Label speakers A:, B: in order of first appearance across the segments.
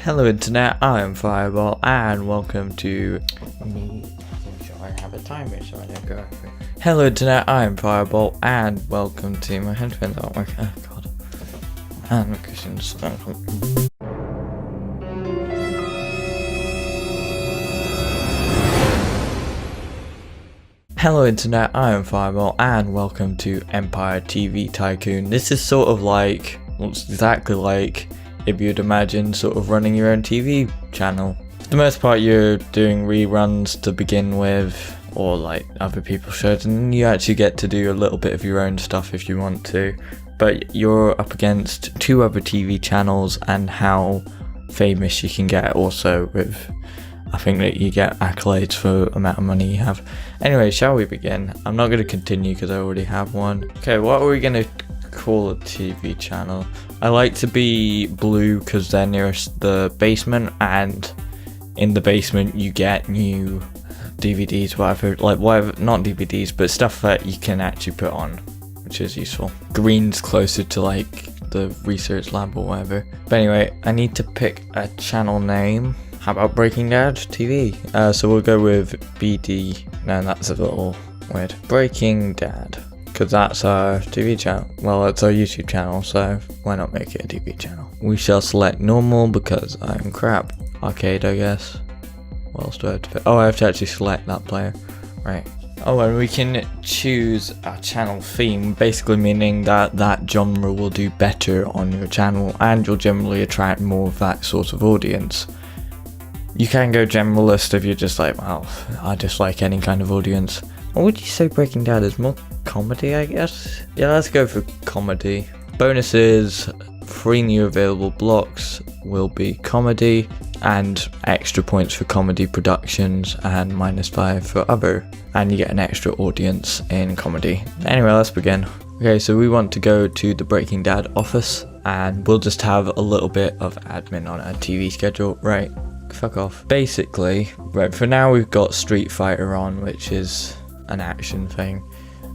A: Hello internet, I am Firebolt and welcome to me. I have a timer so I don't go over. Hello internet, I am Firebolt and welcome to my headphones aren't working. Oh god. And my cushions. Hello internet, I am Firebolt and welcome to Empire TV Tycoon. This is sort of like, well, it's exactly like if you'd imagine sort of running your own TV channel. For the most part you're doing reruns to begin with, or like other people's shows, and you actually get to do a little bit of your own stuff if you want to. But you're up against two other TV channels and how famous you can get also with, I think that you get accolades for the amount of money you have. Anyway, shall we begin? I'm not going to continue because I already have one. Okay, what are we going to call a TV channel? I like to be blue because they're nearest the basement, and in the basement you get new DVDs, whatever, not DVDs, but stuff that you can actually put on, which is useful. Green's closer to like the research lab or whatever. But anyway, I need to pick a channel name. How about Breaking Dad TV? So we'll go with BD. No, that's a little weird. Breaking Dad, because that's our TV channel. Well, it's our YouTube channel, so why not make it a TV channel? We shall select normal because I'm crap. Arcade, I guess. What else do I have to pick? Oh, I have to actually select that player. Right. Oh, and we can choose a channel theme, basically meaning that that genre will do better on your channel and you'll generally attract more of that sort of audience. You can go generalist if you're just like, well, I just like any kind of audience. Or would you say Breaking Dad is more comedy, I guess? Yeah, let's go for comedy. Bonuses, 3 new available blocks will be comedy, and extra points for comedy productions, and -5 for other. And you get an extra audience in comedy. Anyway, let's begin. Okay, so we want to go to the Breaking Dad office, and we'll just have a little bit of admin on our TV schedule, right? Fuck off. Basically, right, for now we've got Street Fighter on, which is an action thing.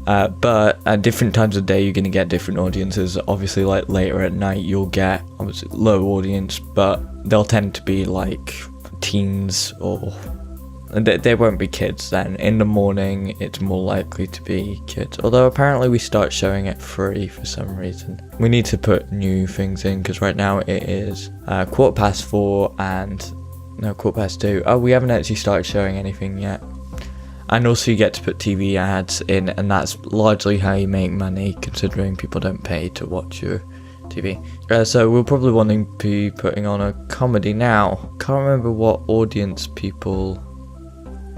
A: But at different times of day you're going to get different audiences. Obviously, like later at night you'll get obviously low audience, but they'll tend to be like teens, or they won't be kids then. In the morning it's more likely to be kids, although apparently we start showing it free for some reason. We need to put new things in because right now it is 4:15 and no, 2:15. Oh, we haven't actually started showing anything yet. And also you get to put TV ads in, and that's largely how you make money, considering people don't pay to watch your TV. So we'll probably want to be putting on a comedy now. Can't remember what audience people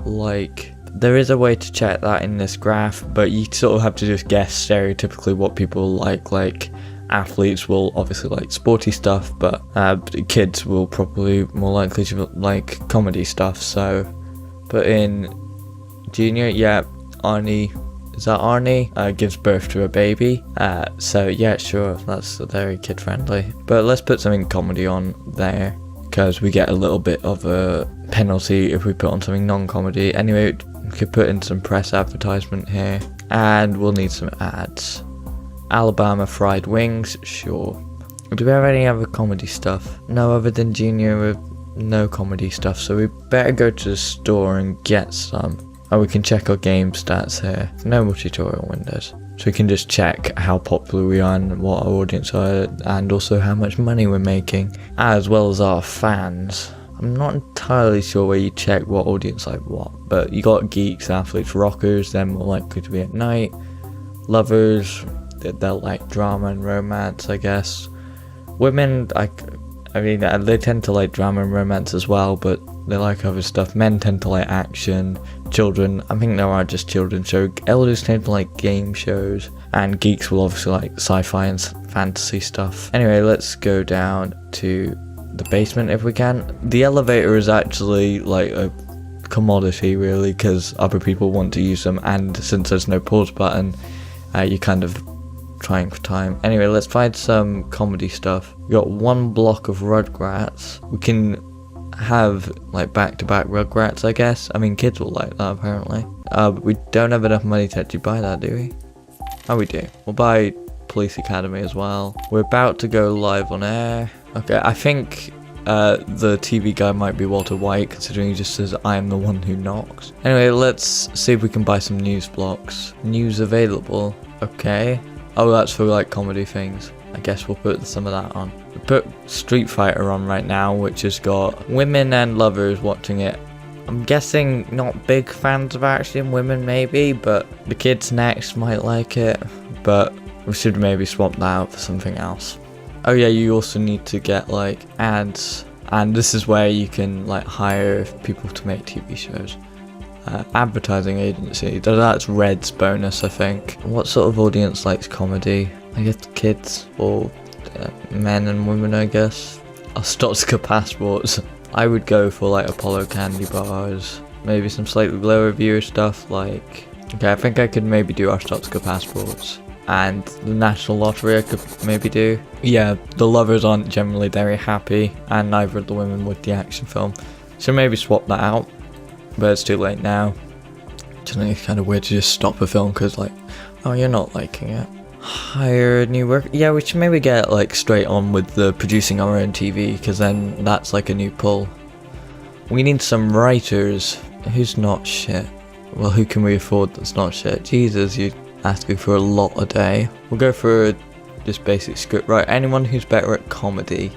A: like. There is a way to check that in this graph, but you sort of have to just guess stereotypically what people like. Like athletes will obviously like sporty stuff, but kids will probably more likely to like comedy stuff. So put in Junior, yeah, Arnie, is that Arnie? Gives birth to a baby. So yeah, sure, that's very kid friendly. But let's put something comedy on there, because we get a little bit of a penalty if we put on something non-comedy. Anyway, we could put in some press advertisement here, and we'll need some ads. Alabama fried wings, sure. Do we have any other comedy stuff? No, other than Junior, with no comedy stuff, so we better go to the store and get some. Oh, we can check our game stats here. No more tutorial windows. So we can just check how popular we are and what our audience are, and also how much money we're making, as well as our fans. I'm not entirely sure where you check what audience like what, but you got geeks, athletes, rockers, they're more likely to be at night. Lovers, they'll like drama and romance, I guess. Women, I mean, they tend to like drama and romance as well, but they like other stuff. Men tend to like action. Children, I think there are just children's shows. Elders tend to like game shows, and geeks will obviously like sci-fi and fantasy stuff. Anyway, let's go down to the basement if we can. The elevator is actually like a commodity really, because other people want to use them, and since there's no pause button, you kind of trying for time. Anyway, let's find some comedy stuff. We got 1 block of Rugrats. We can have like back-to-back Rugrats, I guess. I mean, kids will like that apparently. But we don't have enough money to actually buy that, do we? Oh, we do. We'll buy Police Academy as well. We're about to go live on air. Okay, I think the TV guy might be Walter White, considering he just says, I am the one who knocks. Anyway, let's see if we can buy some news blocks. News available. Okay. Oh, that's for like comedy things. I guess we'll put some of that on. We put Street Fighter on right now, which has got women and lovers watching it. I'm guessing not big fans of action, women maybe, but the kids next might like it. But we should maybe swap that out for something else. Oh yeah, you also need to get like ads, and this is where you can like hire people to make TV shows. Advertising agency, that's Red's bonus, I think. What sort of audience likes comedy? I guess kids or men and women, I guess. Stotska passports. I would go for like Apollo candy bars, maybe some slightly lower viewer stuff like, okay, I think I could maybe do our Stotska passports. And the National Lottery I could maybe do. Yeah, the lovers aren't generally very happy, and neither are the women with the action film. So maybe swap that out, but it's too late now. I think it's kind of weird to just stop a film because like, oh, you're not liking it. Hire a new work. Yeah, we should maybe get like straight on with the producing our own TV, because then that's like a new pull. We need some writers. Who's not shit? Well, who can we afford that's not shit? Jesus, you asking for a lot a day. We'll go for just basic script writer. Anyone who's better at comedy.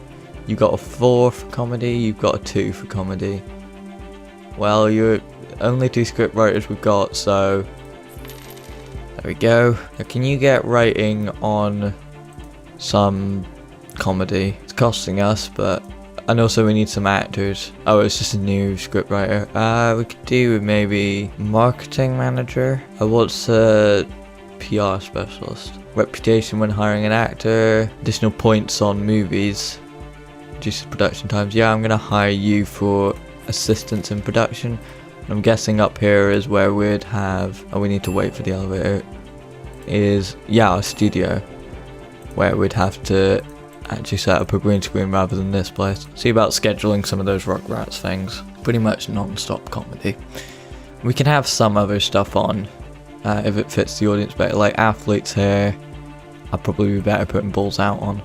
A: You got a 4 for comedy, you've got a 2 for comedy. Well, you're only 2 script writers we've got, so there we go. Now, can you get writing on some comedy? It's costing us, but and also we need some actors. Oh, it's just a new script writer. We could do maybe marketing manager. What's a PR specialist? Reputation when hiring an actor. Additional points on movies. Reduces production times. Yeah, I'm gonna hire you for assistance in production. And I'm guessing up here is where we'd have, oh, we need to wait for the elevator, is, yeah, our studio, where we'd have to actually set up a green screen rather than this place. See about scheduling some of those Rugrats things. Pretty much non-stop comedy. We can have some other stuff on if it fits the audience better, like athletes here. I'd probably be better putting balls out on.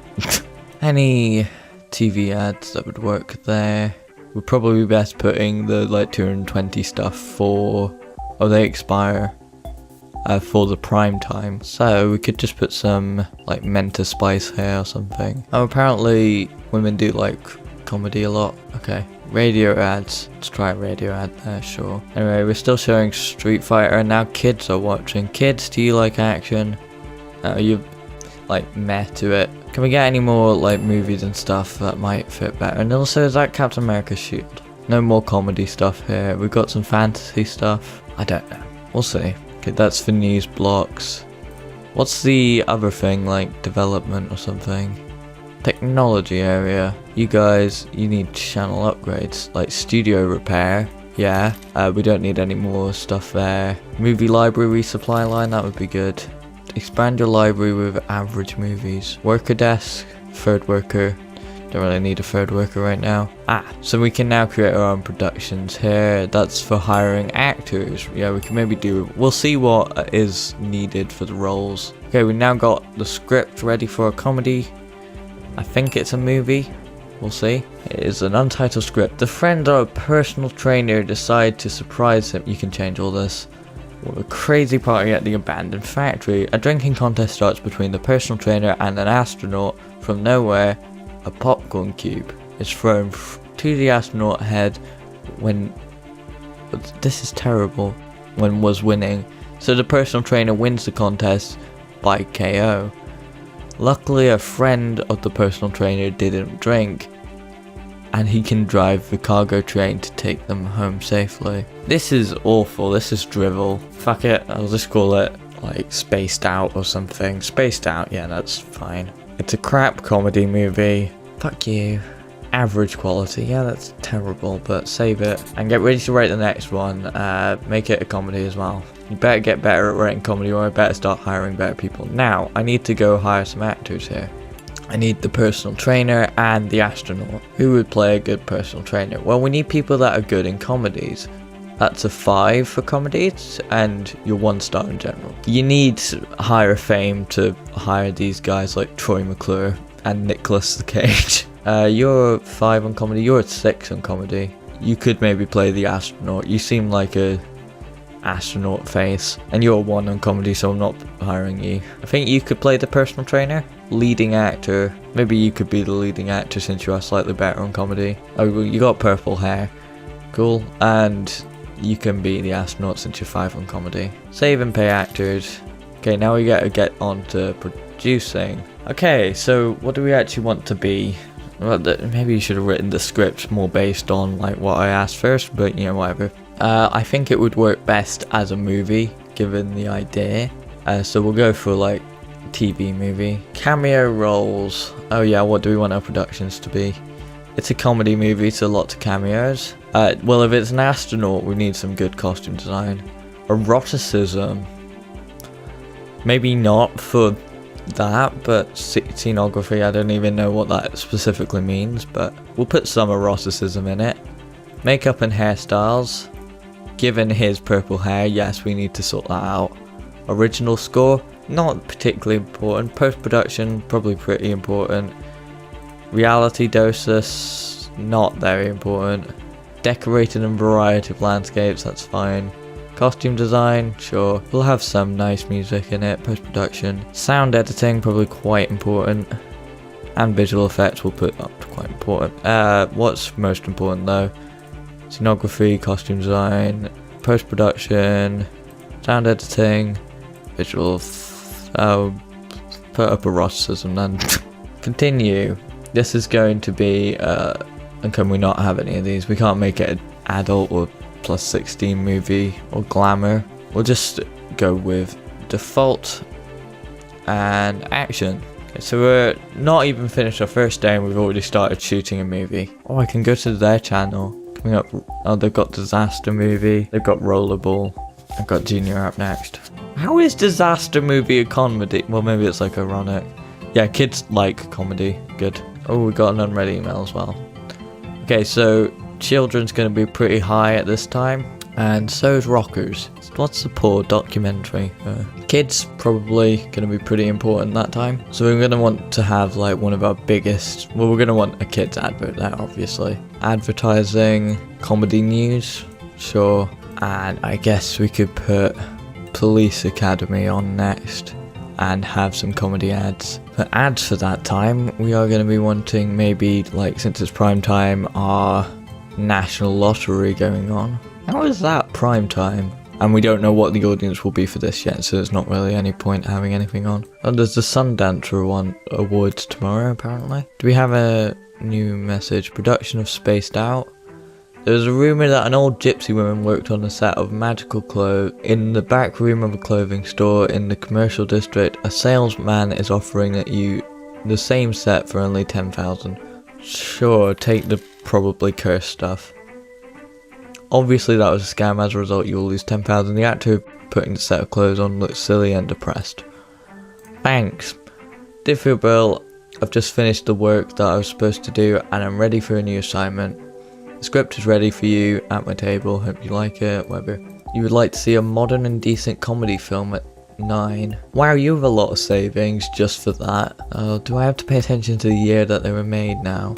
A: Any TV ads that would work there. Would probably be best putting the like 220 stuff for, oh, they expire for the prime time. So we could just put some like Mentor Spice here or something. Oh, apparently women do like comedy a lot. Okay, radio ads. Let's try a radio ad there, sure. Anyway, we're still showing Street Fighter and now kids are watching. Kids, do you like action? You like meh to it. Can we get any more like movies and stuff that might fit better? And also, is that Captain America's shield? No more comedy stuff here. We've got some fantasy stuff. I don't know. We'll see. Okay, that's for news blocks. What's the other thing, like development or something? Technology area. You guys, you need channel upgrades, like studio repair. Yeah, we don't need any more stuff there. Movie library resupply line, that would be good. Expand your library with average movies. Worker desk, third worker. Don't really need a third worker right now. So we can now create our own productions here. That's for hiring actors. Yeah, we can maybe do, we'll see what is needed for the roles. Okay, we now got the script ready for a comedy. I think it's a movie. We'll see. It is an untitled script. The friend or a personal trainer decide to surprise him. You can change all this. A crazy party at the abandoned factory. A drinking contest starts between the personal trainer and an astronaut. From nowhere, a popcorn cube is thrown to the astronaut head when... This is terrible. When was winning. So the personal trainer wins the contest by KO. Luckily, a friend of the personal trainer didn't drink, and he can drive the cargo train to take them home safely. This is awful, this is drivel. Fuck it, I'll just call it like Spaced Out or something. Spaced Out, yeah, that's fine. It's a crap comedy movie. Fuck you. Average quality, yeah, that's terrible, but save it. And get ready to write the next one. Make it a comedy as well. You better get better at writing comedy or I better start hiring better people. Now, I need to go hire some actors here. I need the personal trainer and the astronaut. Who would play a good personal trainer? Well, we need people that are good in comedies. That's a 5 for comedies, and you're 1 star in general. You need higher fame to hire these guys like Troy McClure and Nicolas Cage. You're 5 on comedy, you're 6 on comedy. You could maybe play the astronaut. You seem like a astronaut face. And you're 1 on comedy, so I'm not hiring you. I think you could play the personal trainer. Leading actor. Maybe you could be the leading actor since you are slightly better on comedy. Oh, well, you got purple hair. Cool. And you can be the astronaut since you're 5 on comedy. Save and pay actors. Okay, now we gotta get on to producing. Okay, so what do we actually want to be? Well, maybe you should have written the script more based on like what I asked first, but you know, whatever. I think it would work best as a movie, given the idea. So we'll go for like TV movie. Cameo roles. Oh yeah, what do we want our productions to be? It's a comedy movie, so lots of cameos. Well, if it's an astronaut, we need some good costume design. Eroticism. Maybe not for that, but scenography, I don't even know what that specifically means, but we'll put some eroticism in it. Makeup and hairstyles. Given his purple hair, yes, we need to sort that out. Original score, not particularly important. Post-production, probably pretty important. Reality doses, not very important. Decorated and variety of landscapes, that's fine. Costume design, sure. We'll have some nice music in it. Post-production. Sound editing, probably quite important. And visual effects we'll put up to quite important. What's most important though? Scenography, costume design, post-production, sound editing, visual. Put up eroticism then. Continue. This is going to be, and can we not have any of these? We can't make it an adult or +16 movie or glamour. We'll just go with default and action. Okay, so we're not even finished our first day and we've already started shooting a movie. Oh, I can go to their channel. Coming up, oh, they've got disaster movie, they've got rollerball, I've got junior up next. How is disaster movie a comedy? Well, maybe it's like ironic. Yeah, kids like comedy. Good. Oh, we got an unread email as well. Okay, so children's going to be pretty high at this time, and so is rockers. What's the poor documentary? Kids probably going to be pretty important that time, so we're going to want to have like one of our biggest, well, we're going to want a kids advert there, obviously. Advertising, comedy news, sure, and I guess we could put Police Academy on next and have some comedy ads. For ads for that time, we are going to be wanting maybe, like, since it's prime time, our national lottery going on. How is that prime time? And we don't know what the audience will be for this yet, so there's not really any point having anything on. Oh, there's the Sundancer awards tomorrow, apparently. Do we have a new message? Production of Spaced Out. There's a rumour that an old gypsy woman worked on a set of magical clothes in the back room of a clothing store in the commercial district. A salesman is offering you the same set for only 10,000. Sure, take the probably cursed stuff. Obviously that was a scam, as a result you will lose 10,000. The actor putting the set of clothes on looks silly and depressed. Thanks. Dear Phil Bill, I've just finished the work that I was supposed to do and I'm ready for a new assignment. The script is ready for you at my table, hope you like it, whatever. You would like to see a modern and decent comedy film at 9. Wow, you have a lot of savings just for that. Do I have to pay attention to the year that they were made now?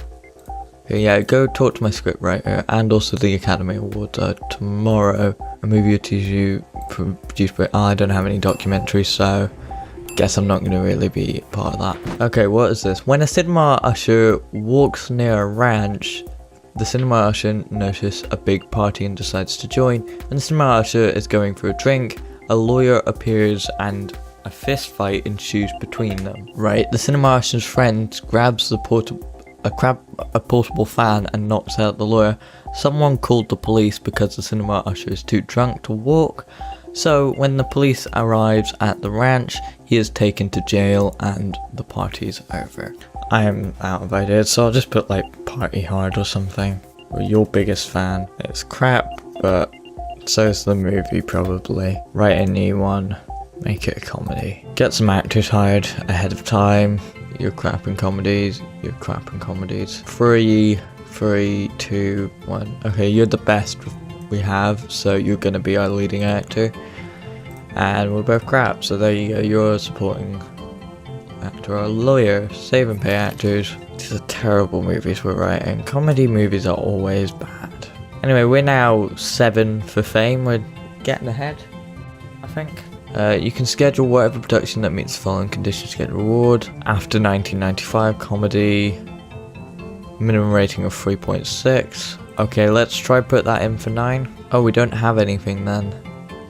A: Okay, yeah, go talk to my scriptwriter and also the Academy Awards tomorrow. A movie or TV produced by, I don't have any documentaries, so guess I'm not going to really be part of that. Okay, what is this? When a cinema usher walks near a ranch, the cinema usher notices a big party and decides to join. When the cinema usher is going for a drink, a lawyer appears and a fist fight ensues between them. Right, the cinema usher's friend grabs the portable fan and knocks out the lawyer. Someone called the police because the cinema usher is too drunk to walk. So when the police arrives at the ranch, he is taken to jail and the party's over. I am out of ideas, so I'll just put like Party Hard or something. We're your biggest fan. It's crap, but so's the movie probably. Write a new one, make it a comedy. Get some actors hired ahead of time. You're crap in comedies, you're crap in comedies. 3, 2, 1. Okay, you're the best we have, so you're gonna be our leading actor. And we're both crap, so there you go, you're supporting actor or lawyer. Save and pay actors. These are terrible movies we're writing. Comedy movies are always bad. Anyway, we're now 7 for fame. We're getting ahead, I think. You can schedule whatever production that meets the following conditions to get a reward. After 1995, comedy. Minimum rating of 3.6. Okay, let's try put that in for 9. Oh, we don't have anything then.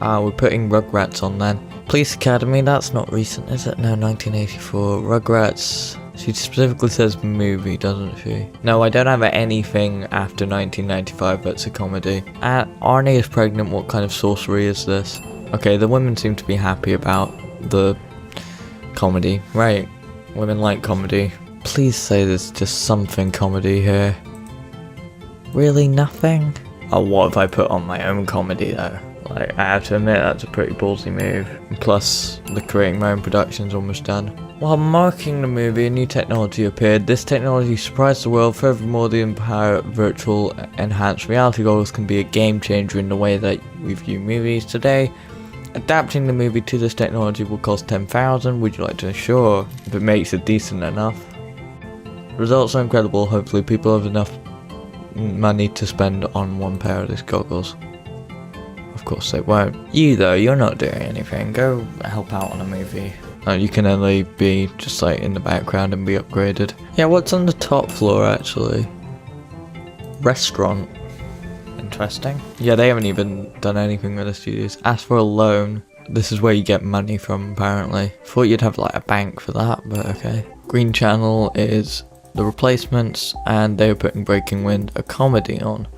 A: We're putting Rugrats on then. Police Academy, that's not recent, is it? No, 1984. Rugrats. She specifically says movie, doesn't she? No, I don't have anything after 1995 that's a comedy. Arnie is pregnant, what kind of sorcery is this? Okay, the women seem to be happy about the comedy. Right, women like comedy. Please say there's just something comedy here. Really nothing? Oh, what if I put on my own comedy though? Like, I have to admit that's a pretty ballsy move. And plus, the creating my own production's almost done. While marking the movie, a new technology appeared. This technology surprised the world. Furthermore, the Empire virtual enhanced reality goggles can be a game changer in the way that we view movies today. Adapting the movie to this technology will cost $10,000. Would you like to? Sure, if it makes it decent enough. Results are incredible. Hopefully people have enough money to spend on one pair of these goggles. Of course they won't. You though, you're not doing anything. Go help out on a movie. You can only be just like in the background and be upgraded. Yeah, what's on the top floor actually? Restaurant. Interesting. Yeah, they haven't even done anything with the studios. Ask for a loan. This is where you get money from apparently. Thought you'd have like a bank for that, but okay. Green Channel is The Replacements, and they were putting Breaking Wind, a comedy, on.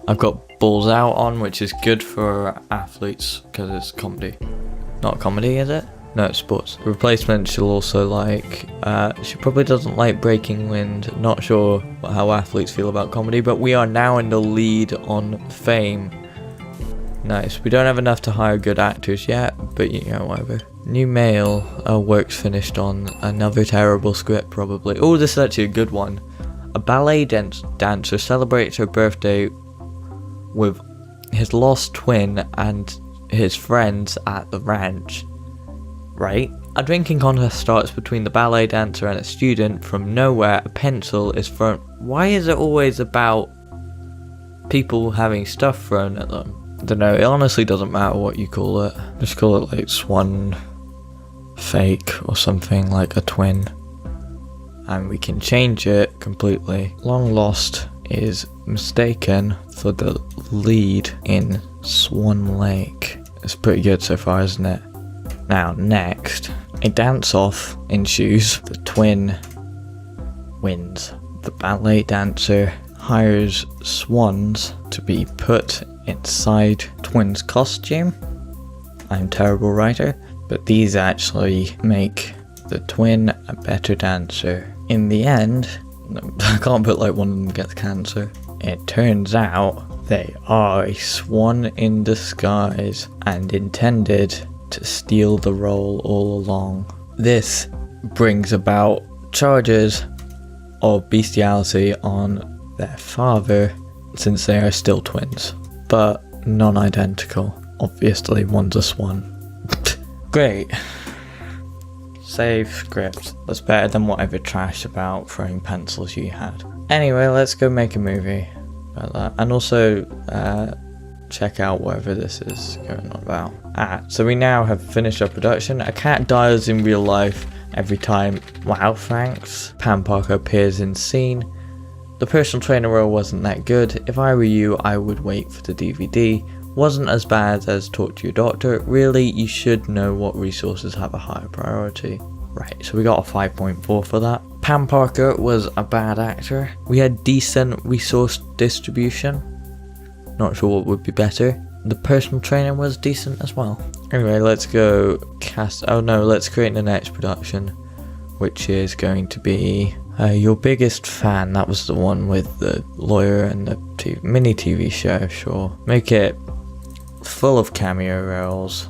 A: I've got Balls Out on, which is good for athletes because it's comedy. Not comedy, is it? No, it's sports. The Replacements she'll also like. She probably doesn't like Breaking Wind. Not sure how athletes feel about comedy, but we are now in the lead on Fame. Nice. We don't have enough to hire good actors yet, but you know, whatever. New Mail, work's finished on another terrible script probably. Oh, this is actually a good one. A ballet dancer celebrates her birthday with his lost twin and his friends at the ranch. Right? A drinking contest starts between the ballet dancer and a student. From nowhere, a pencil is thrown. Why is it always about people having stuff thrown at them? I don't know, it honestly doesn't matter what you call it. Just call it like Swan Fake or something, like a twin. And we can change it completely. Long Lost is mistaken for the lead in Swan Lake. It's pretty good so far, isn't it? Now, next, a dance-off ensues. The twin wins. The ballet dancer hires swans to be put inside twins' costume. I'm a terrible writer, but these actually make the twin a better dancer. In the end, I can't put like one of them gets cancer. It turns out they are a swan in disguise and intended to steal the role all along. This brings about charges of bestiality on their father since they are still twins, but non-identical. Obviously, one's a swan. Great. Save script. That's better than whatever trash about throwing pencils you had. Anyway, let's go make a movie about that. And also, check out whatever this is going on about. So we now have finished our production. A cat dies in real life every time. Wow, thanks. Pam Parker appears in scene. The personal trainer role wasn't that good. If I were you, I would wait for the DVD. Wasn't as bad as Talk to Your Doctor. Really, you should know what resources have a higher priority. Right, so we got a 5.4 for that. Pam Parker was a bad actor. We had decent resource distribution. Not sure what would be better. The personal trainer was decent as well. Anyway, let's go cast. Oh no, let's create the next production, which is going to be Your Biggest Fan. That was the one with the lawyer and the mini TV show. Sure, make it full of cameo roles.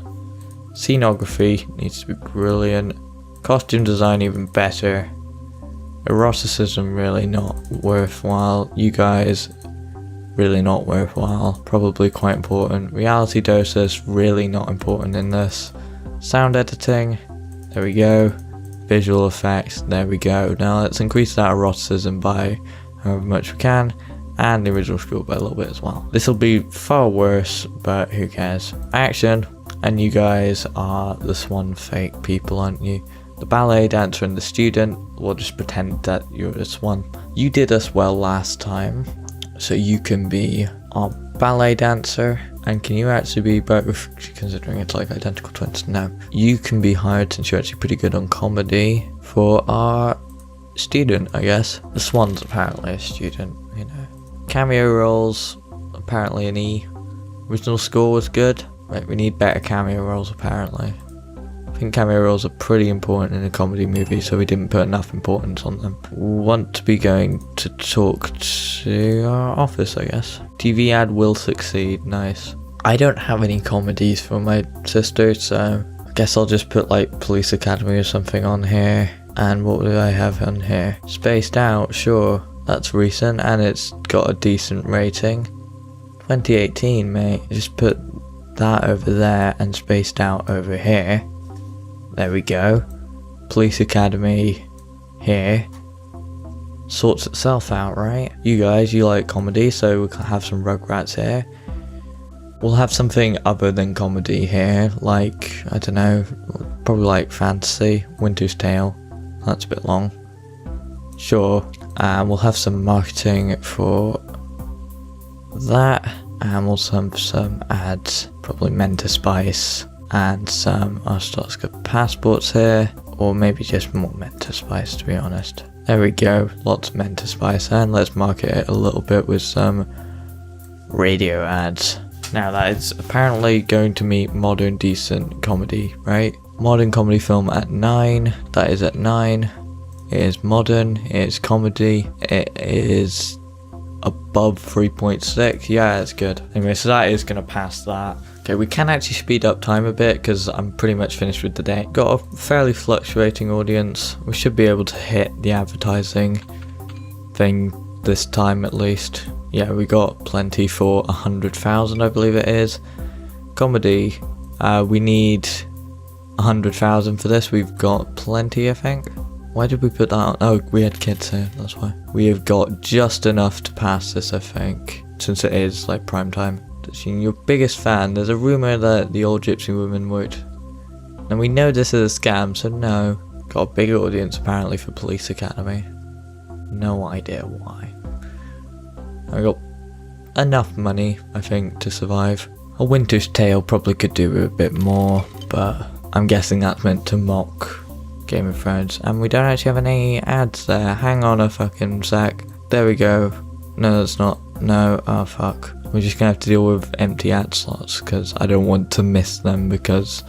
A: Scenography needs to be brilliant. Costume design even better. Eroticism really not worthwhile. You guys, really not worthwhile. Probably quite important. Reality doses, really not important in this. Sound editing, there we go. visual effects, there we go. Now let's increase that eroticism by however much we can, and the original score by a little bit as well. This will be far worse, but who cares. Action. And you guys are the swan fake people, aren't you? The ballet dancer and the student. We'll just pretend that you're the swan. You did us well last time, so you can be our ballet dancer. And can you actually be both, considering it's like identical twins? No. You can be hired since you're actually pretty good on comedy for our student, I guess. The swan's apparently a student, you know. Cameo roles, apparently an E. Original score was good. Right, we need better cameo roles apparently. I think cameo roles are pretty important in a comedy movie, so we didn't put enough importance on them. We want to be going to talk to our office, I guess. TV ad will succeed, nice. I don't have any comedies for my sister, so I guess I'll just put like Police Academy or something on here. And what do I have on here? Spaced Out, sure. That's recent and it's got a decent rating. 2018, mate. Just put that over there and Spaced Out over here. There we go. Police Academy here. Sorts itself out, right? You guys, you like comedy, so we can have some Rugrats here. We'll have something other than comedy here, like, I don't know, probably like fantasy, Winter's Tale. That's a bit long. Sure. And we'll have some marketing for that. And we'll have some ads, probably Mentor Spice and some Arstotzka passports here, or maybe just more Mentor Spice to be honest. There we go, lots of Mentor Spice, and let's market it a little bit with some radio ads. Now that is apparently going to meet modern decent comedy, right? Modern comedy film at 9, that is at 9. It is modern, it is comedy, it is above 3.6. Yeah, it's good. Anyway, so that is going to pass that. Okay, we can actually speed up time a bit because I'm pretty much finished with the day. Got a fairly fluctuating audience. We should be able to hit the advertising thing this time at least. Yeah, we got plenty for 100,000, I believe it is. Comedy, we need 100,000 for this. We've got plenty, I think. Why did we put that on? Oh, we had kids here, that's why. We have got just enough to pass this, I think, since it is like prime time. Your biggest fan, there's a rumour that the old gypsy woman would. And we know this is a scam, so no. Got a big audience apparently for Police Academy. No idea why. I got enough money, I think, to survive. A Winter's Tale probably could do with a bit more, but I'm guessing that's meant to mock Game of Thrones. And we don't actually have any ads there. Hang on a fucking sec. There we go. No, that's not. No, oh fuck. We're just gonna have to deal with empty ad slots because I don't want to miss them, because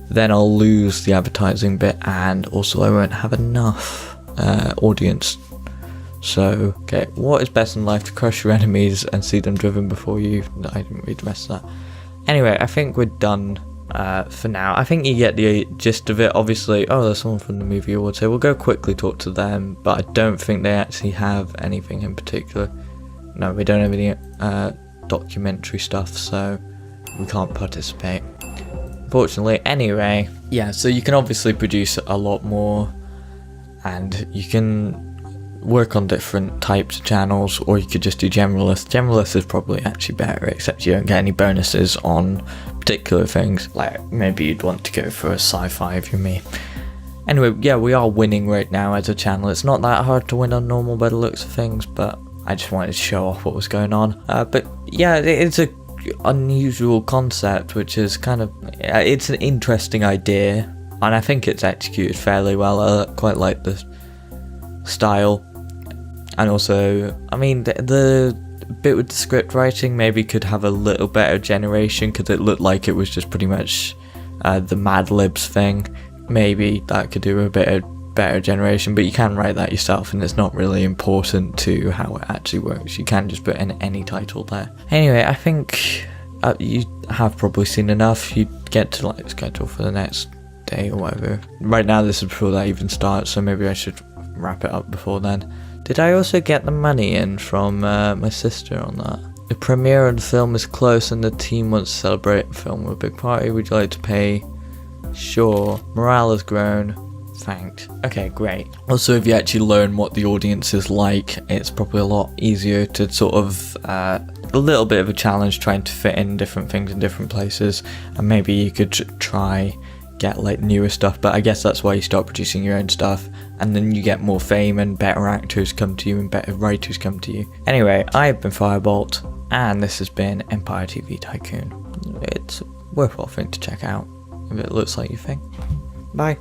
A: then I'll lose the advertising bit and also I won't have enough audience. So, okay, what is best in life? To crush your enemies and see them driven before you. No, I didn't read the rest of that. Anyway, I think we're done for now. I think you get the gist of it. Obviously, oh, there's someone from the movie awards here. We'll go quickly talk to them, but I don't think they actually have anything in particular. No, we don't have any documentary stuff, so we can't participate, unfortunately. Anyway, yeah, so you can obviously produce a lot more, and you can work on different types of channels, or you could just do generalist. Generalist is probably actually better, except you don't get any bonuses on particular things. Like maybe you'd want to go for a sci-fi if you're me. Anyway, yeah, we are winning right now as a channel. It's not that hard to win on normal by the looks of things, but I just wanted to show off what was going on. But yeah, it's a unusual concept, which is kind of, it's an interesting idea, and I think it's executed fairly well. I quite like the style. And also, I mean, the bit with the script writing maybe could have a little better generation, because it looked like it was just pretty much the Mad Libs thing. Maybe that could do a bit of better generation, but you can write that yourself, and it's not really important to how it actually works. You can just put in any title there. Anyway, I think you have probably seen enough. You get to like schedule for the next day or whatever. Right now this is before that even starts, so maybe I should wrap it up before then. Did I also get the money in from my sister on that? The premiere of the film is close and the team wants to celebrate the film with a big party. Would you like to pay? Sure. Morale has grown. Thanks. Okay, great. Also, if you actually learn what the audience is like, it's probably a lot easier to sort of a little bit of a challenge trying to fit in different things in different places, and maybe you could try get like newer stuff, but I guess that's why you start producing your own stuff, and then you get more fame and better actors come to you and better writers come to you. Anyway, I've been Firebolt, and this has been Empire TV Tycoon. It's a worthwhile thing to check out if it looks like your thing. Bye.